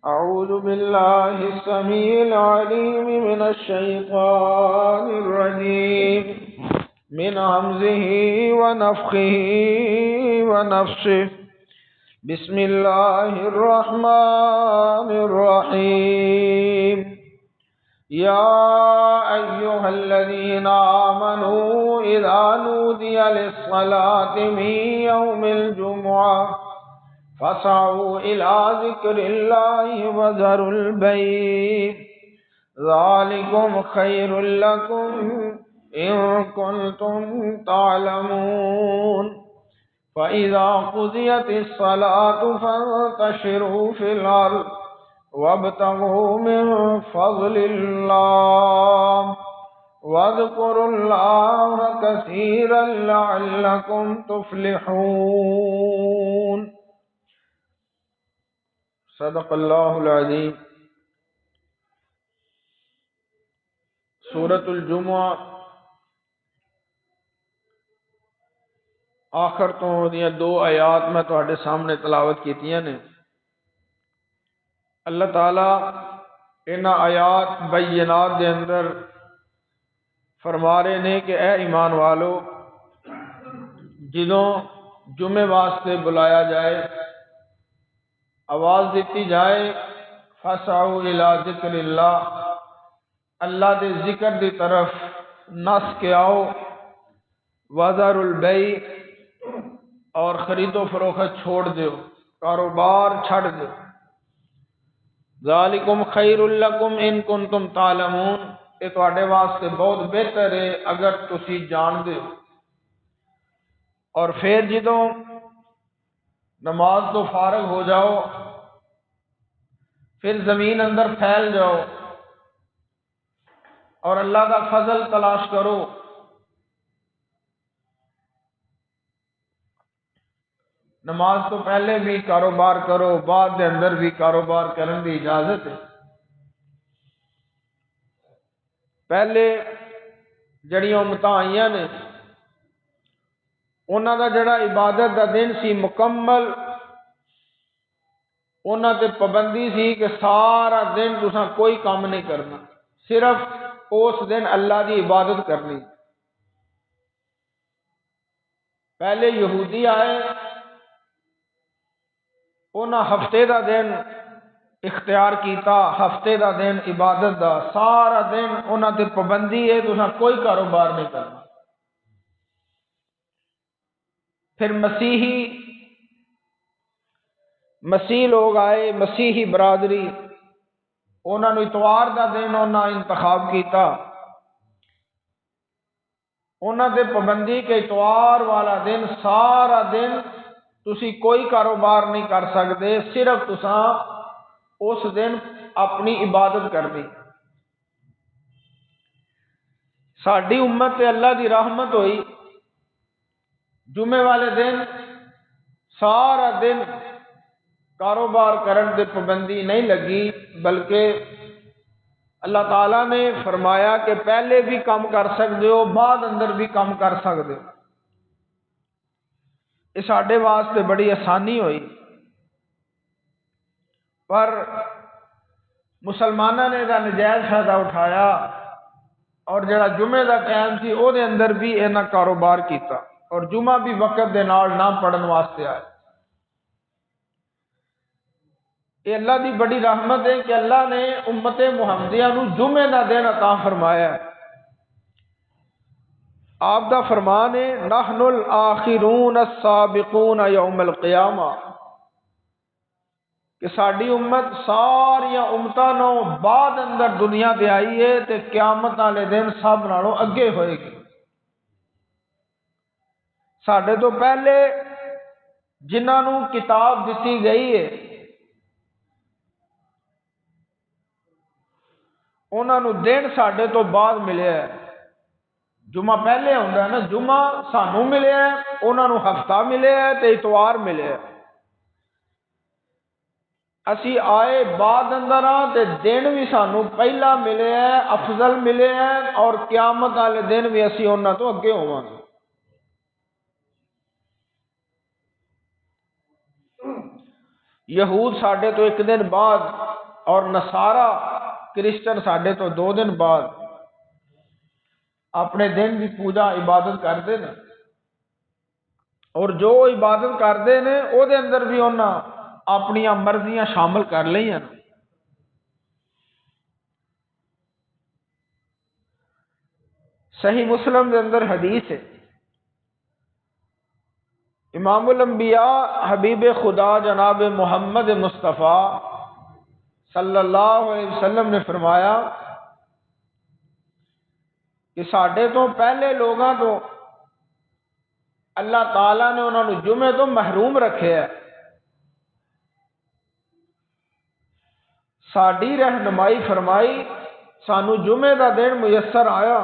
أعوذ بالله السميع العليم من الشيطان الرجيم من همزه ونفخه ونفسه بسم الله الرحمن الرحيم يا أيها الذين آمنوا إذا نودي للصلاة من يوم الجمعة فاسعوا إلى ذكر الله وذروا البيع ذلكم خير لكم إن كنتم تعلمون فإذا قضيت الصلاة فانتشروا في الأرض وابتغوا من فضل الله واذكروا الله كثيرا لعلكم تفلحون صدق اللہ العظیم۔ سورۃ الجمعہ آخر تو دیاں دو آیات میں تواڈے سامنے تلاوت کیتیاں نے۔ اللہ تعالی انہاں آیات بینات دے اندر فرما رہے نے کہ اے ایمان والو، جدوں جمعے واسطے بلایا جائے، آواز دیتی جائے، فَاسْعَوْا إِلَىٰ ذِكْرِ اللَّهِ، اللہ دے ذکر دی طرف نس کے آؤ، وَذَرُوا الْبَيْعَ، اور خرید و فروخت چھوڑ دیو، کاروبار چھڑ دیو، ذَلِكُمْ خَيْرٌ لَكُمْ إِن كُنتُمْ تَعْلَمُونَ، یہ تواڈے واسطے بہت بہتر ہے اگر تسی جان دیو۔ اور پھر جدوں نماز تو فارغ ہو جاؤ، پھر زمین اندر پھیل جاؤ اور اللہ کا فضل تلاش کرو۔ نماز تو پہلے بھی کاروبار کرو، بعد دے اندر بھی کاروبار کرنے کی اجازت ہے۔ پہلے جڑیاں امتاں آئیاں نے انہاں دا جڑا عبادت دا دن سی مکمل، انہاں تے پابندی سی کہ سارا دن تساں کوئی کام نہیں کرنا، صرف اس دن اللہ دی عبادت کرنی۔ پہلے یہودی آئے، انہاں ہفتے دا دن اختیار کیتا، ہفتے دا دن عبادت دا، سارا دن انہاں تے پابندی ہے تساں کوئی کاروبار نہیں کرنا۔ پھر مسیح لوگ آئے، مسیحی برادری، انہوں نے اتوار دا دن انہوں انتخاب کیتا، انہوں نے پابندی کہ اتوار والا دن سارا دن تسی کوئی کاروبار نہیں کر سکتے، صرف تساں اس دن اپنی عبادت کرنی۔ ساڈی امت تے اللہ دی رحمت ہوئی، جمعے والے دن سارا دن کاروبار کرن دے پابندی نہیں لگی، بلکہ اللہ تعالیٰ نے فرمایا کہ پہلے بھی کام کر سکتے ہو، بعد اندر بھی کام کر سکتے ہو۔ یہ ساڈے واسطے بڑی آسانی ہوئی، پر مسلمانوں نے دا نجائز فائدہ اٹھایا اور جڑا جمعے دا ٹائم سی او دے اندر بھی انہاں کاروبار کیتا اور جمعہ بھی وقت دے نال نہ پڑھن واسطے آئے۔ یہ اللہ دی بڑی رحمت ہے کہ اللہ نے امت محمدیہ نو جمعے دا دن عطا فرمایا ہے۔ آپ دا فرمان ہے نحن الآخرون السابقون یوم القیامہ، کہ ساڈی امت ساری امتاں نو بعد اندر دنیا تے آئی ہے تے قیامت والے دن سب نالوں اگے ہوئے گی۔ ساڈے تو پہلے جنہاں نو کتاب دتی گئی ہے انہاں نو دن ساڈے تو بعد ملیا ہے۔ جمعہ پہلے ہوندا ہے نا، جمعہ سانوں ملیا ہے، انہاں نو ہفتہ ملیا ہے تے اتوار ملیا ہے۔ اسی آئے بعد اندر ہاں تے دن بھی سانوں پہلا ملے ہے، افضل ملے ہے، اور قیامت والے دن بھی اسی انہاں تو اگے ہوواں گے۔ یہود ساڈے تو ایک دن بعد اور نصارا کرسچن ساڈے تو 2 دن بعد اپنے دن کی پوجا عبادت کرتے ہیں، اور جو عبادت کرتے ہیں وہ اندر بھی انہاں اپنی مرضیاں شامل کر لی ہیں۔ صحیح مسلم کے اندر حدیث ہے، امام الانبیاء حبیب خدا جناب محمد مصطفیٰ صلی اللہ علیہ وسلم نے فرمایا کہ ساڈے تو پہلے لوگاں تو اللہ تعالیٰ نے انہوں نے جمعے تو محروم رکھے ہے، ساڈی رہنمائی فرمائی، سانو جمعے دا دن میسر آیا،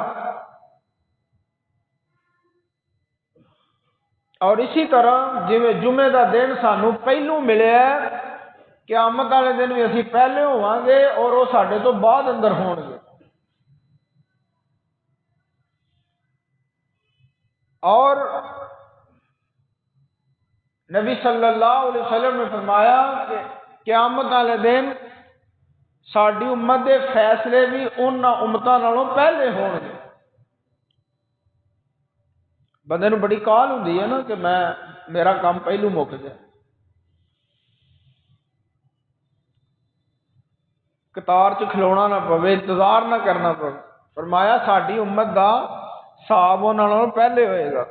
اور اسی طرح جویں جمعے دا دن سانو پہلو ملے ہے، قیامت والے دن بھی اسی پہلے ہواں گے اور وہ ساڈے تو بعد اندر ہون گے۔ اور نبی صلی اللہ علیہ وسلم نے فرمایا کہ قیامت والے دن ساڈی امت دے فیصلے بھی انہاں امتاں نالوں پہلے ہون گے۔ بندے نوں بڑی کال ہوندی ہے نا کہ میرا کام پہلو مک جائے، قطار چ کھلونا نہ پوے، انتظار نہ کرنا پوے۔ فرمایا ساڈی امت دا حساب انہاں نالوں پہلے ہوئے گا،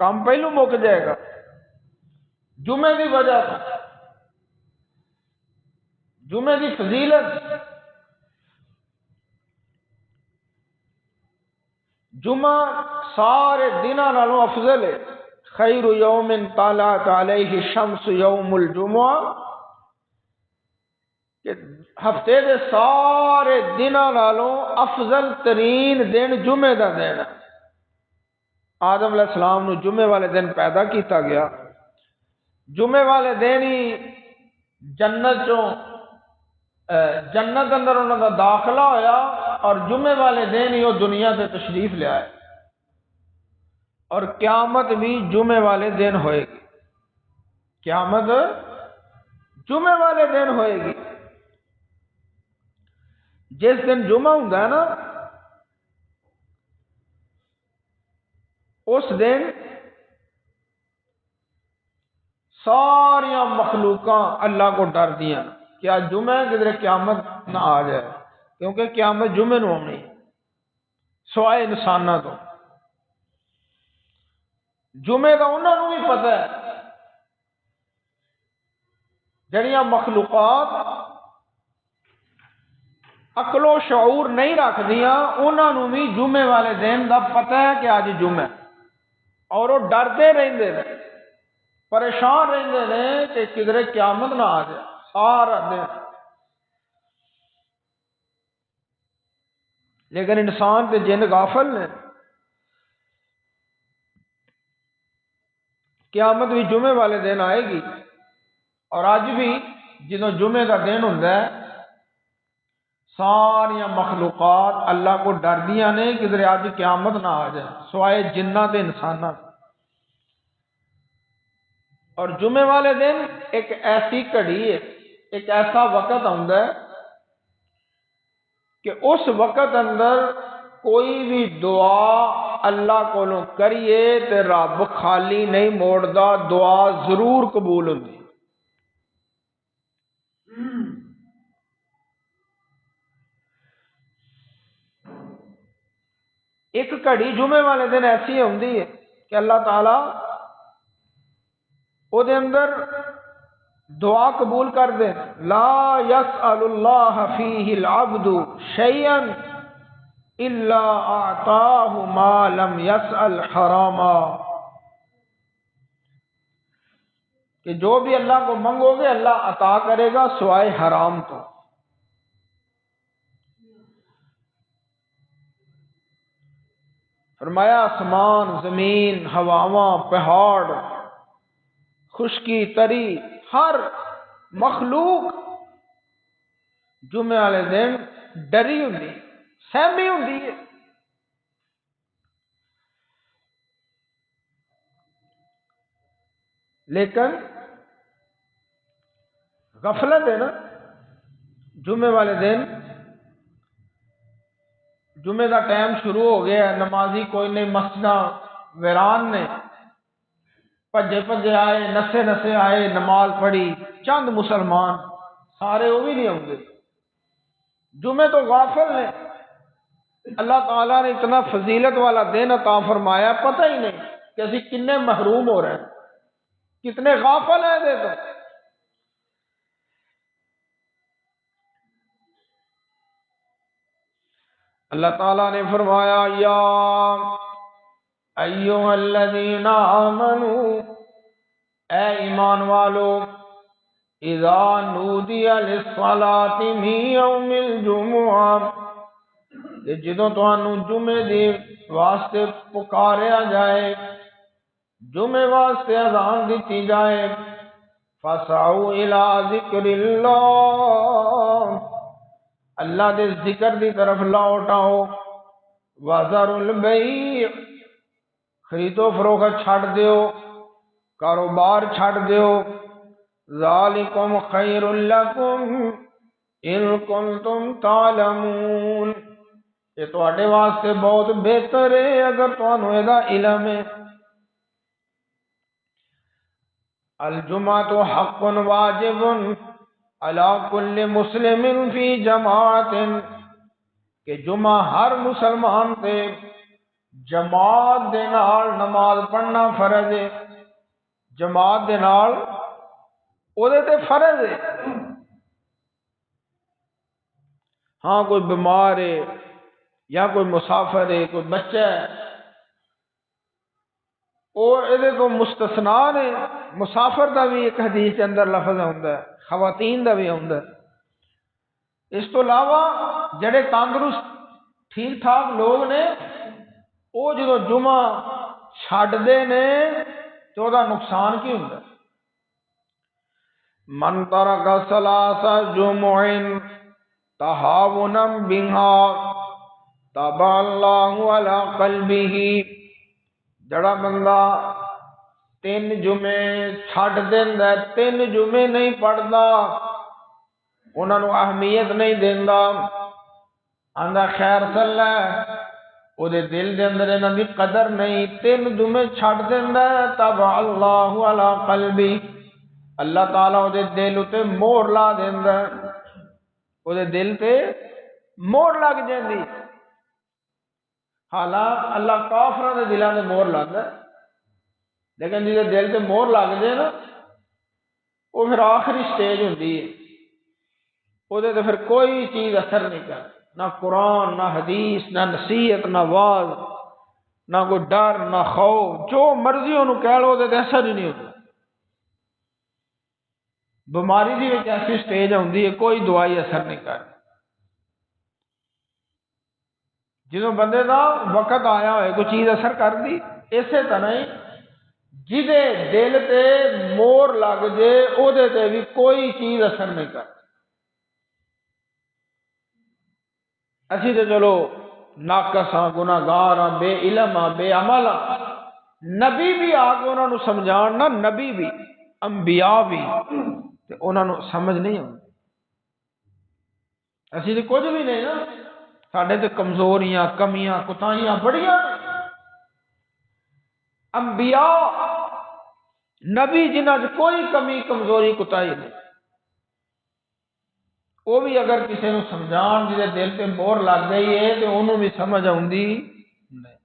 کام پہلو مک جائے گا جمعے دی وجہ سے۔ جمعے دی فضیلت، جمعہ سارے دنوں نالوں افضل ہے، خیر یوم طلعت علیہ الشمس یوم الجمعہ، کہ ہفتے دے سارے دنوں نالوں افضل ترین دن جمعے دا دن ہے۔ آدم علیہ السلام نو جمعے والے دن پیدا کیتا گیا، جمعے والے دن ہی جنت اندر انہوں کا داخلہ ہویا، اور جمعے والے دن ہی وہ دنیا سے تشریف لے آئے، اور قیامت بھی جمعے والے دن ہوئے گی، قیامت جمعے والے دن ہوئے گی۔ جس دن جمعہ ہوندا ہے نا، اس دن ساریا مخلوقاں اللہ کو ڈر دیا کہ آج جمعہ ہے، کدھر قیامت نہ آ جائے، کیونکہ قیامت جمعے نو آنی سوائے انساناں تو۔ جمعے کا انہوں نے بھی پتہ ہے، جڑیاں مخلوقات عقل و شعور نہیں رکھ دیاں، انہوں نے بھی جمعے والے دن دا پتہ ہے کہ آج جمعہ، اور وہ ڈرتے رہندے نے، پریشان رہندے نے کہ کدھر قیامت نہ آ جائے سارا دن۔ لیکن انسان تے جن غافل نے، قیامت بھی جمعے والے دن آئے گی، اور اج بھی جدوں جمعے کا دن ہوندا ہے ساریا مخلوقات اللہ کو ڈردیاں نے کدھر اج قیامت نہ آ جائے، سوائے جنہ تے انساناں۔ اور جمعے والے دن ایک ایسی گھڑی ہے، ایک ایسا وقت آتا ہے کہ اس وقت اندر کوئی بھی دعا اللہ کو کریے تے رب خالی نہیں موڑدا، دعا ضرور قبول ہوندی۔ ایک گھڑی جمعے والے دن ایسی ہوندی ہے کہ اللہ تعالی او دے اندر دعا قبول کر دے، لا یسأل اللہ فیہ العبد شیئا الا اعطاہ ما لم یسأل حراما، کہ جو بھی اللہ کو منگو گے اللہ عطا کرے گا سوائے حرام تو۔ فرمایا آسمان، زمین، ہواواں، پہاڑ، خشکی، تری، ہر مخلوق جمعے والے دن ڈری ہوندی، سہمی ہوندی ہے۔ لیکن غفلت ہے نا، جمعے والے دن جمعے کا ٹائم شروع ہو گیا ہے، نمازی کوئی نہیں، مسجد ویران نے، بھجے بھجے آئے، نسے نسے آئے، نماز پڑھی، چند مسلمان، سارے وہ بھی نہیں آتے۔ جمعے تو غافل نے، اللہ تعالیٰ نے اتنا فضیلت والا دن عطا فرمایا، پتہ ہی نہیں کہ اسی کنے محروم ہو رہے ہیں، کتنے غافل ہیں دے تو۔ اللہ تعالیٰ نے فرمایا یا ایھا الذین آمنوا، اے ایمان والو، اذا نودی للصلاۃ من یوم الجمعہ، کہ جدوں تانوں جمعے دی واسطے پکاریا جائے، جمعے واسطے اذان دیتی جائے، فاسعوا الی ذکر اللہ، اللہ دے ذکر دی طرف لوٹ آؤ، وذروا البیع، خرید و فروخت چھڈ دیو، کاروبار چھڈ دیو، ذالکم خیر لکم ان کنتم تعلمون، یہ تواڈے واسطے بہت بہتر ہے اگر تانوں دا علم ہے۔ الجمعۃ حق واجب علی کل مسلم فی جماعت، کہ جمعہ ہر مسلمان تے جماعت دے نال نماز پڑھنا فرض ہے، جماعت دے نال او دے تے فرض ہے۔ ہاں کوئی بیمار ہے یا کوئی مسافر ہے، کوئی بچہ ہے، او اے تو مستثنا نے، مسافر دا بھی ایک حدیث کے اندر لفظ ہوندا ہے، خواتین دا بھی ہوندا ہے۔ اس تو علاوہ جڑے تندرست ٹھیک ٹھاک لوگ نے، وہ جدو جمعہ چھڈ دے نے تو دا نقصان کی ہوندا ہے؟ من ترک ثلاث جمع تہاونا بها طبع اللہ علی قلبہ، جڑا بندہ 3 جمعے چھڈ دیندا ہے، 3 جمعے نہیں پڑھدا، انہاں نوں اہمیت نہیں دیندا، آندا خیر صلی او دے دل دے اندر انہاں دی قدر نہیں، 3 جمعے چھڈ دیندا ہے، طبع اللہ علی قلبہ، اللہ تعالیٰ او دے دل تے مہر لا دیندا ہے، او دے دل تے مہر لگ جاندی۔ حالاں اللہ کافراں دے دلاں تے مہر لاندا ہے، لیکن جے دل تے مہر لگ جائے نا، وہ پھر آخری سٹیج ہوندی ہے، وہ دے تے پھر کوئی چیز اثر نہیں کرتی، نہ قرآن، نہ حدیث، نہ نصیحت، نہ واز، نہ کوئی ڈر، نہ خوف، جو مرضی انہوں کہہ لو دے تے اثر ہی نہیں ہوتا۔ بیماری دی ایک ایسی سٹیج ہوندی ہے کوئی دوائی اثر نہیں کرتی۔ جدوں بندے دا وقت آیا ہوئے کوئی چیز اثر کر دی، اسی طرح ہی جدے دل تے مور لگ جے او دے تے بھی کوئی چیز اثر نہیں کرتی۔ اسی تے چلو ناقص ہاں، گناہگار ہاں، بے علم ہاں، بے عمل ہاں، نبی بھی آ کے انہوں نے سمجھان نا، نبی بھی، انبیاء بھی، تے انہوں نے سمجھ نہیں آتی۔ اسی تے کچھ بھی نہیں نا، ساڈے تے کمزوریاں، کمیاں، کوتاہیاں بڑیاں نے۔ انبیاء نبی جنہاں چ کوئی کمی کمزوری کوتاہی نہیں، وہ بھی اگر کسی نے سمجھان جہاں دل تے مہر لگ گئی ہے تو انہوں بھی سمجھ آتی نہیں۔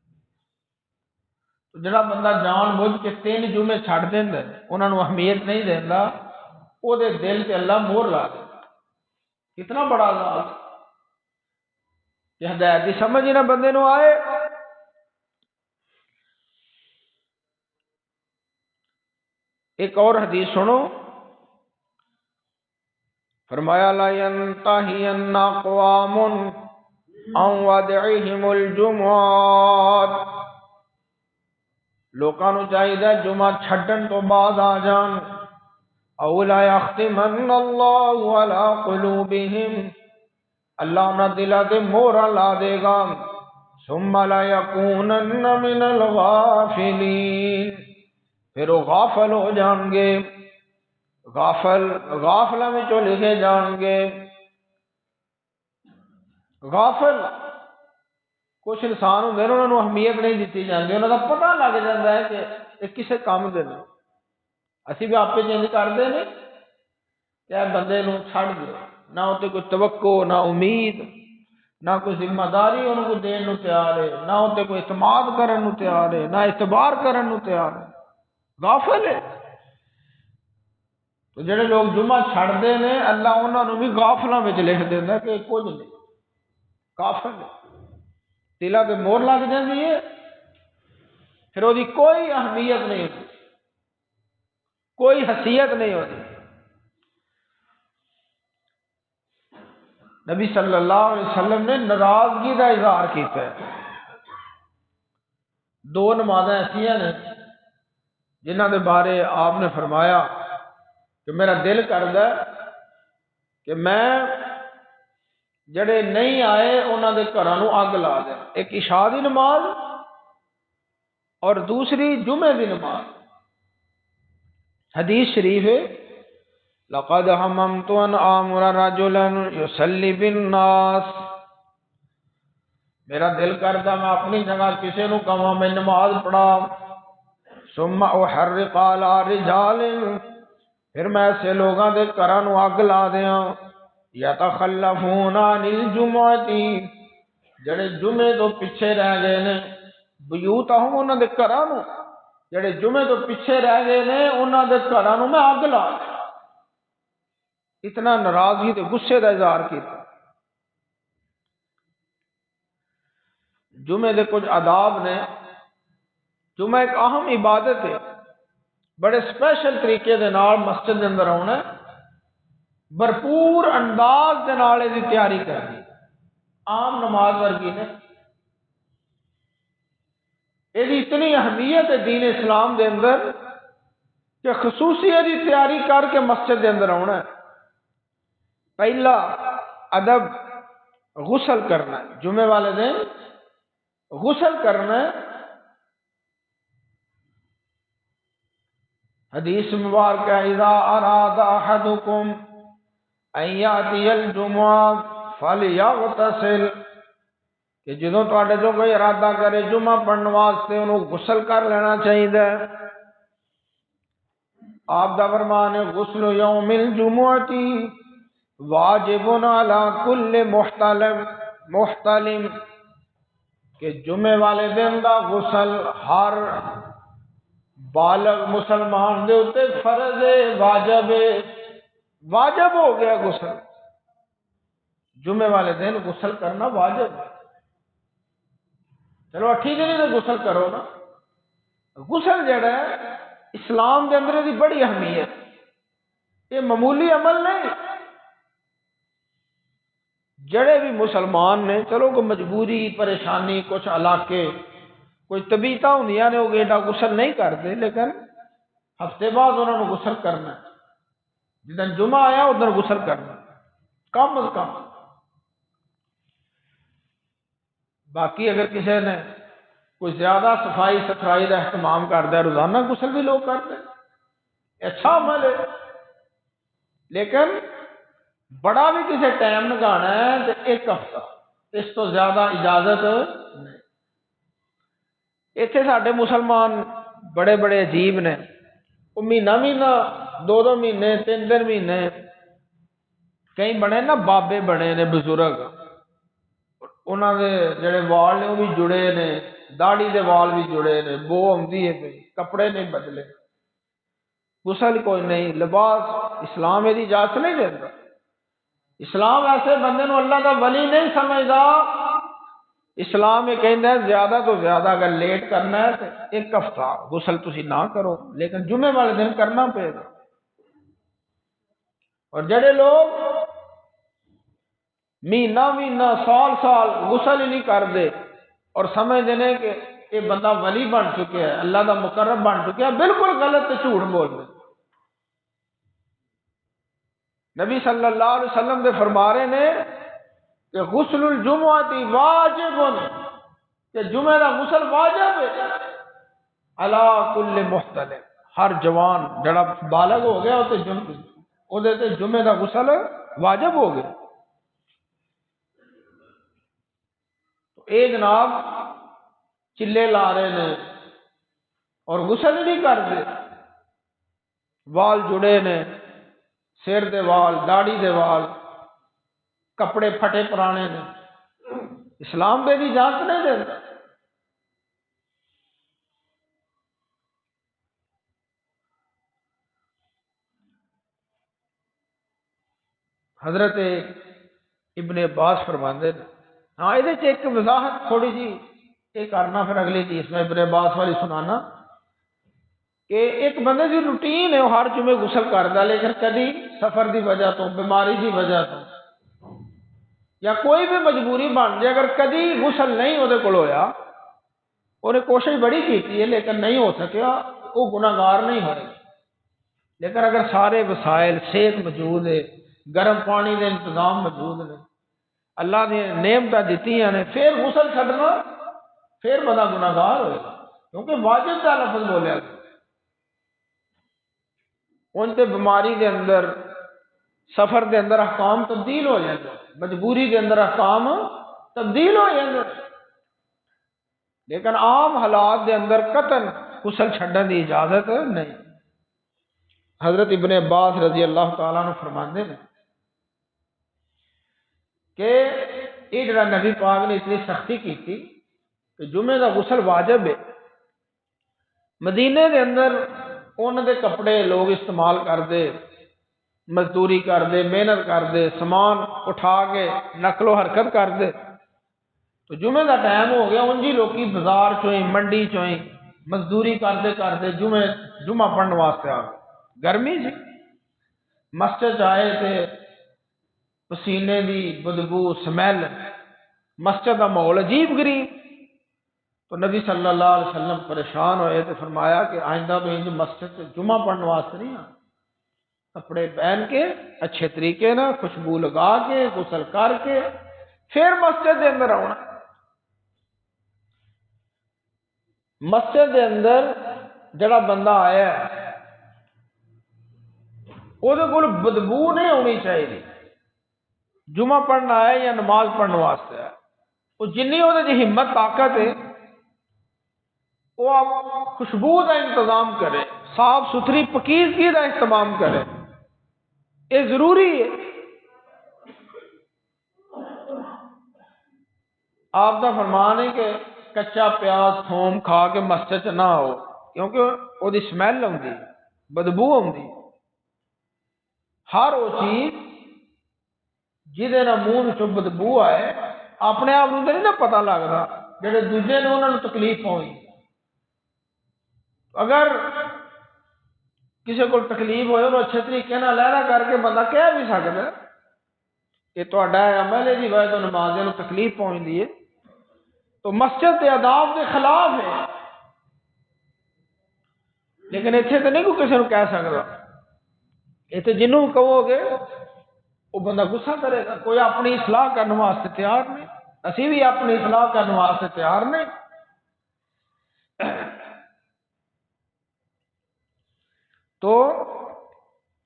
تو جڑا بندہ جان بوجھ کے 3 جمعے چھڈ دیندا ہے، انہاں نوں اہمیت نہیں دیندا، او دے دل تے اللہ مہر لا دیندا۔ کتنا بڑا عذاب کہ ہدایت دی سمجھ ہی نہ بندے نوں آئے۔ ایک اور حدیث سنو، فرمایا لا ينتهين اقوام عن ودعهم الجمعات، لوکاں نوں چاہیے جمعہ چھڈن تو بعد آ جان، او لا يختمن اللہ علی قلوبهم، اللہ انہاں دلاں تے مہر لا دے گا، ثم لا يكونن من الغافلین، پھر وہ غافل ہو جان گے، غافلہ میں لکھے جان گے۔ غافل کچھ انسان ہوندے نے، انہاں نوں اہمیت نہیں دتی جاندی، انہاں دا پتہ لگ جاندا ہے کہ یہ کسے کام دے نے۔ اسی بھی آپ چینج کردے نے کہ بندے نوں چھڑ دو، نہ تے کوئی توقع، نہ امید، نہ کوئی ذمہ داری انہوں کو دین نو تیار ہے، نہ تے کوئی اعتماد کرن نو تیار ہے، نہ اعتبار کرن نو تیار ہے، غافل ہے۔ تو جڑے لوگ جمعہ چھڑتے ہیں اللہ انہوں نے بھی غافلاں وچ لکھ دینا کہ کچھ نہیں، غافل ہے، دلاں تے مہر لگ جاندی ہے، پھر وہ کوئی اہمیت نہیں ہوتی، کوئی حیثیت نہیں ہوتی۔ نبی صلی اللہ علیہ وسلم نے ناراضگی کا اظہار کیتا ہے۔ دو نمازیں ایسیاں نے جنہاں دے بارے آپ نے فرمایا کہ میرا دل کردا ہے کہ میں جڑے نہیں آئے انہاں دے گھراں نوں اگ لا دیں، ایک عشاء دی نماز اور دوسری جمعے دی نماز۔ حدیث شریف ہے لقد حممت ان آمر رجلا يصلي بالناس، میرا دل کردا میں اپنی جگہ کسی نو کہاں میں نماز پڑھا، ثم احرق على رجال، پھر میں ایسے لوگاں دے گھراں نو اگ لا دیاں، یتخلفون عن الجمعۃ، جڑے جمعے تو پیچھے رہ گئے نے، بیوتہم انہاں دے گھراں نو، جڑے جمعے تو پیچھے رہ گئے نے انہاں دے گھراں نو میں اگ لا دیا۔ اتنا ناراضگی تے غصے کا اظہار کیتا۔ جمعے دے کچھ آداب نے، جمعہ ایک اہم عبادت ہے، بڑے سپیشل طریقے دے نال مسجد دے اندر آنا ہے، بھرپور انداز دے نال دی تیاری کرنی، عام نماز ورگی نے۔ یہ اتنی اہمیت ہے دین اسلام دے اندر کہ خصوصی دی تیاری کر کے مسجد دے اندر آنا ہے۔ پہلا ادب غسل کرنا ہے، جمعے والے دن غسل کرنا ہے۔ حدیث مبارکہ اذا اراد احدکم ان یاتی الجمعہ فلیغتسل، کہ جدوں تواڈے جو کوئی ارادہ کرے جمعہ پڑھن واسطے انہوں غسل کر لینا چاہیے۔ آپ دا فرمان ہے غسل یوم الجمعۃ واجب علی کل محتلم، کہ جمعے والے دن دا غسل ہر بالغ مسلمان دے اوتے فرض ہے، واجب ہے، واجب ہو گیا غسل، جمعے والے دن غسل کرنا واجب ہے۔ چلو اٹھی دن تو غسل کرو نا، غسل جڑا ہے اسلام دے اندر دی بڑی اہمیت، یہ معمولی عمل نہیں۔ جڑے بھی مسلمان نے، چلو کوئی مجبوری پریشانی کچھ علاقے کوئی طبیعتاں ہوندیاں نے وہ ایڈا غسل نہیں کرتے، لیکن ہفتے بعد انہوں نے غسل کرنا ہے، جدن جمعہ آیا ادھر غسل کرنا کم از کم۔ باقی اگر کسی نے کوئی زیادہ صفائی ستھرائی کا اہتمام کرتا ہے، روزانہ غسل بھی لوگ کرتے ہیں، اچھا عمل ہے، لیکن بڑا بھی کسی ٹائم لگانا ہے تو ایک ہفتہ، اس تو زیادہ اجازت نہیں۔ اتنے سارے مسلمان بڑے بڑے عجیب نے، وہ مہینہ مہینہ دو دو مہینے تین تین مہینے، کئی بڑے نا بابے بڑے نے بزرگ، انہوں نے جڑے وال نے وہ بھی جڑے نے، داڑھی دے وال بھی جڑے نے، بو آتی ہے پئی، کپڑے نہیں بدلے، غسل کوئی نہیں، لباس اسلام یہ اجازت نہیں دیتا۔ اسلام ایسے بندے نو اللہ کا ولی نہیں سمجھدا، اسلام یہ کہندا ہے زیادہ تو زیادہ اگر لیٹ کرنا ہے تو ایک ہفتہ غسل تسی نہ کرو، لیکن جمعے والے دن کرنا پے گا۔ اور جڑے لوگ مہینہ مہینہ سال سال غسل ہی نہیں کرتے اور سمجھتے ہیں کہ یہ بندہ ولی بن چکے ہے، اللہ کا مقرب بن چکے ہے، بالکل غلط تے جھوٹ بول رہے۔ نبی صلی اللہ علیہ وسلم دے فرما رہے نے کہ غسل الجمعۃ واجب، کہ جمعہ دا غسل واجب ہے، علی کل محتلم، ہر جوان جڑا بالغ ہو گیا وہ جمعے دا غسل واجب ہو گیا۔ اے جناب چلے لا رہے نے اور غسل ہی نہیں کرتے، وال جڑے نے، سر دے وال، داڑھی دے وال، کپڑے پھٹے پرانے نے، اسلام دے دی اجازت نہیں دیتا۔ حضرت ابن عباس فرماندے نے، ہاں یہ ایک وضاحت تھوڑی جی یہ کرنا، پھر اگلی چیز میں ابن عباس والی سنانا کہ ایک بندے کی روٹین ہے وہ ہر جمعے غسل کرتا، لیکن کدی سفر دی وجہ تو، بیماری دی وجہ تو یا کوئی بھی مجبوری بن جائے، اگر کدی غسل نہیں وہ ہویا، انہیں کوشش بڑی کی ہے لیکن نہیں ہو سکیا، وہ گناہگار نہیں ہوئے۔ لیکن اگر سارے وسائل صحت موجود ہے، گرم پانی دے انتظام موجود نے، اللہ نے نعمتیں دیتی ہیں، پھر غسل چھڈنا پھر بندہ گناہگار ہوئے گا، کیونکہ واجب کا لفظ بولیا گیا۔ ان تے بیماری دے اندر، سفر دے اندر احکام تبدیل ہو جاتے، مجبوری دے اندر احکام تبدیل ہو جاتے، لیکن عام حالات دے اندر قطعاً غسل چھڈن دی اجازت نہیں۔ حضرت ابن عباس رضی اللہ تعالیٰ عنہ فرماندے ہیں کہ یہ جڑا نبی پاک نے اتنی سختی کی تھی کہ جمعے کا غسل واجب ہے، مدینے دے اندر انہوں دے کپڑے لوگ استعمال کرتے، مزدوری کرتے، محنت کرتے، سامان اٹھا کے نقل و حرکت کرتے، تو جمعے کا ٹائم ہو گیا، ان جی لوکی بازار چوئیں منڈی چوئیں مزدوری کرتے کرتے جمعہ پڑھنے واسطے آ گئے، گرمی سی، مسجد آئے تھے، پسینے دی بدبو، سمیل، مسجد کا ماحول عجیب غریب، تو نبی صلی اللہ علیہ وسلم پریشان ہوئے تو فرمایا کہ آئندہ تو انج مسجد سے جمعہ پڑھنے واسطے نہیں آ، کپڑے پہن کے اچھے طریقے نہ خوشبو لگا کے غسل کر کے پھر مسجد دے اندر آنا۔ مسجد دے اندر جڑا بندہ آیا ہے وہ بدبو نہیں ہونی چاہیے، جمعہ پڑھنا آیا یا نماز پڑھنے واسطے آیا، وہ جنی وہ ہمت طاقت ہے وہ آپ خوشبو کا انتظام کرے، صاف ستھری پکیزگی کا اہتمام کرے، یہ ضروری ہے۔ آپ کا فرمان ہے کہ کچا پیاز تھوم کھا کے مسجد نہ آؤ، کیونکہ وہ سمیل آتی، بدبو آتی، ہر وہ چیز جہدے نہ منہ چ بدبو آئے اپنے آپ کو نہیں نہ پتا لگتا، جڑے دوجے نے انہوں نے تکلیف ہوئی، اگر کسی کو تکلیف ہوئے اور اچھے طریقے نہ لہرا کر کے بندہ کہہ بھی سکتا ہے کہ تہاڈا عمل ہے جی وجہ تو نمازیوں کو تکلیف پہنچتی ہے، تو مسجد کے آداب کے خلاف ہے، لیکن اتنے تو نہیں کوئی کسی کو کہہ سکتا، اتنے جنوں کہو گے وہ بندہ غصہ کرے گا، کوئی اپنی اصلاح کرنے واسطے تیار نہیں، اسی بھی اپنی اصلاح کرنے واسطے تیار نہیں۔ تو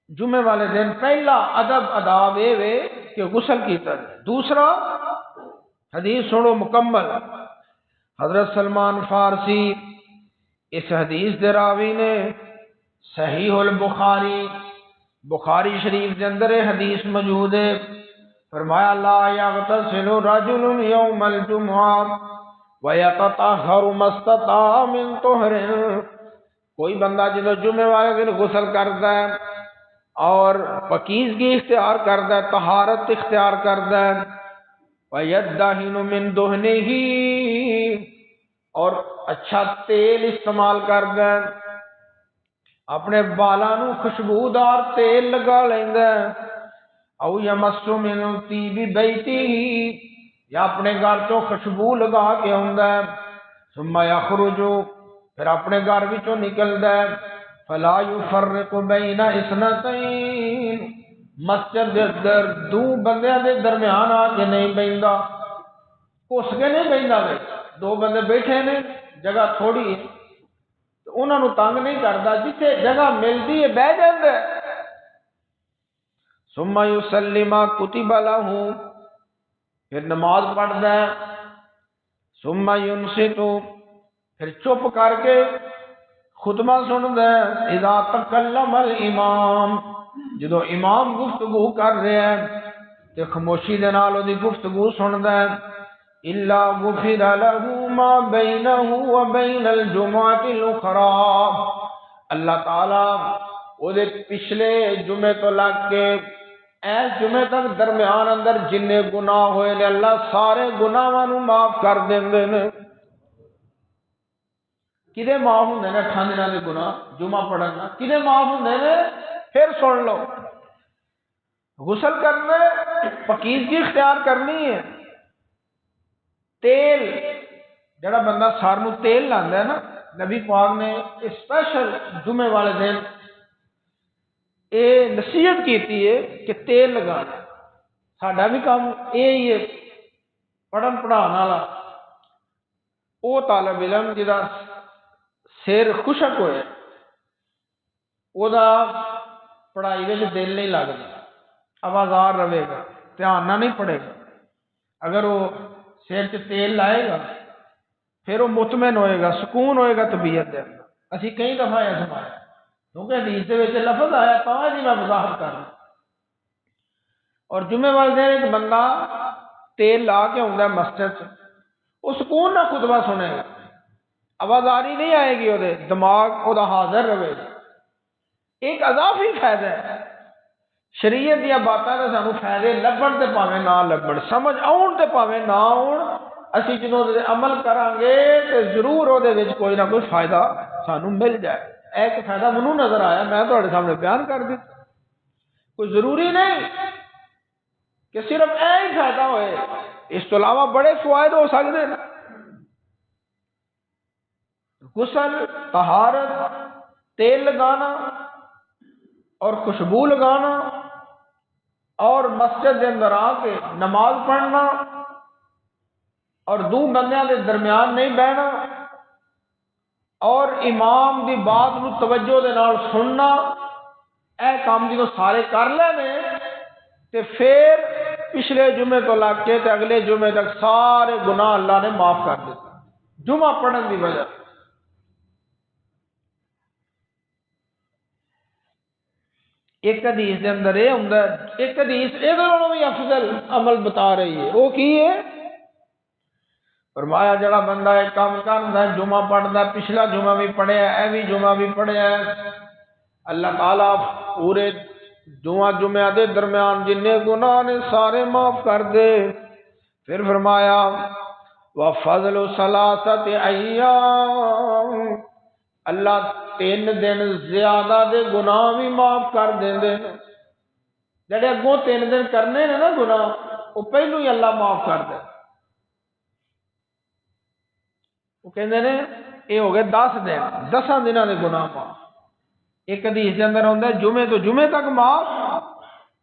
جمعے والے دن پہلا ادب آداب یہ وے کہ غسل کیتا جائے۔ دوسرا حدیث سنو مکمل، حضرت سلمان فارسی اس حدیث دے راوی نے، صحیح البخاری، بخاری شریف کے اندر حدیث موجود ہے، فرمایا لا یغتسل رجل یوم الجمعہ ویتطہر ما استطاع من طہر، کوئی بندہ جدو جمعے والے دن غسل کرتا ہے اور پاکیزگی اختیار کرتا ہے، طہارت اختیار کرتا ہے، وَيَدَّهِنُ مِن دُهْنِهِ، اور اچھا تیل استعمال کرتا ہے، اپنے بالاں نو خوشبودار تیل لگا لیندا ہے، او یمس من طیب بیتہ، یا اپنے گھر تو خوشبو لگا کے آندا ہے، ثم یخرج، پھر اپنے گھر وچوں نکلدا ہے، فلا یفرق بین اثنتین، مسجد دے اندر دو بندیاں دے درمیان آ کے نہیں بیندا، کس کے نہیں بیندا، دو بندے بیٹھے نے جگہ تھوڑی ہے تو انہاں نو تنگ نہیں کردا، جتھے جگہ ملدی ہے بہ جاندا ہے، ثم یسلم کتب لہ، پھر نماز پڑھدا ہے، ثم ينصت، پھر چپ کر کے خطبہ سندا ہے، اذا تکلم الامام، جدو امام گفتگو کر رہا ہے تے خاموشی دے نال اودی گفتگو سندا ہے، الا غفر له ما بینه وبین الجمعۃ الاخرى، اللہ تعالی اودے پچھلے جمعے تو لگ کے اس جمعے تک درمیان اندر جنے گناہ ہوئے نے اللہ سارے گناہاں نو معاف کر دیندے نے۔ کدے معاف ہوندے نے 8 دناں دے گناہ جمعہ پڑھنا، کدے معاف ہوندے نے؟ پھر سن لو، غسل کرنا پاکیزگی اختیار کرنی ہے، تیل جڑا بندہ سار نو تیل لاندا ہے نا، نبی پاک نے اسپیشل جمعے والے دن اے نصیحت کیتی ہے کہ تیل لگانا۔ ساڈا بھی کام یہی ہے، پڑھن پڑھانا والا او طالب علم جدا سر خشک ہوئے او دا پڑھائی میں دل نہیں لگتا، آوازار رہے گا، دھیان نہ نہیں پڑے گا۔ اگر وہ سر چ تیل لائے گا پھر وہ مطمئن ہوئے گا، سکون ہوئے گا طبیعت دے اندر۔ اسی کئی دفعہ آزمایا، کیونکہ حدیث دے وچ لفظ آیا تو جی میں وضاحت کر رہا۔ اور جمعے والے دن ایک بندہ تیل لا کے آਉਂدا ہے مسجد سے، وہ سکون نہ خطبہ سنے گا، آوازاری نہیں آئے گی، وہ دماغ وہ حاضر رہے گا۔ ایک اضافی فائدہ ہے، شریعت دیا باتاں دے سانو فائدے لبن تے پاویں نہ لبن، سمجھ آؤن تے پاویں نہ آؤن، اسی جنوں دے عمل کران گے تے ضرور وہ دے وچ کوئی نہ کوئی فائدہ سانو مل جائے۔ ایک فائدہ منو نظر آیا، میں تہاڈے سامنے بیان کر دیتا۔ کوئی ضروری نہیں کہ صرف ہی فائدہ ہوئے، اس تو علاوہ بڑے فوائد ہو سکتے ہیں۔ غسل، طہارت، تیل لگانا اور خوشبو لگانا اور مسجد کے اندر آ کے نماز پڑھنا اور دو بندیاں دے درمیان نہیں بہنا اور امام دی بات نو توجہ دے نال سننا، اے کام جدوں سارے کر لینے تے پھر پچھلے جمعے تو لگ کے تے اگلے جمعے تک سارے گناہ اللہ نے معاف کر دیتا جمعہ پڑھن دی وجہ۔ ایک حدیث دے اندر یہ ہوندا ہے، ایک حدیث یہ بھی افضل عمل بتا رہی ہے، وہ کی ہے؟ فرمایا جڑا بندہ ایک کام کردا ہے، جمعہ پڑھدا، پچھلا جمعہ بھی پڑھیا ہے، بھی جمعہ بھی پڑھیا ہے، اللہ تعالیٰ پورے جمعہ دے درمیان جننے گناہ نے سارے معاف کر دے۔ پھر فرمایا وَفَضْلُ ثَلَاثَةِ أَيَّامٍ، اللہ 3 دن زیادہ دے گناہ بھی معاف کر دیندے نے۔ جڑے اگوں 3 دن کرنے نے نا گناہ، وہ پہلو ہی اللہ معاف کر دے۔ وہ کہندے نے یہ ہو گئے 10 دن، 10 دنوں دے گناہ معاف۔ ایک حدیث کے اندر ہوندا ہے جمعے تو جمعے تک معاف،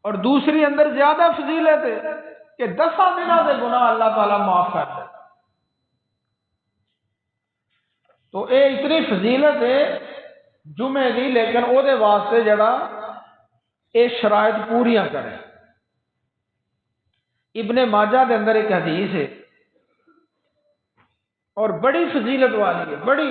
اور دوسری اندر زیادہ فضیلت ہے کہ 10 دنوں دے گناہ اللہ تعالیٰ معاف کر دے۔ تو اے اتنی فضیلت ہے جمعے دی، لیکن او دے واسطے جڑا اے شرائط پوریاں کرے۔ ابن ماجہ دے اندر ایک حدیث ہے اور بڑی فضیلت والی ہے، بڑی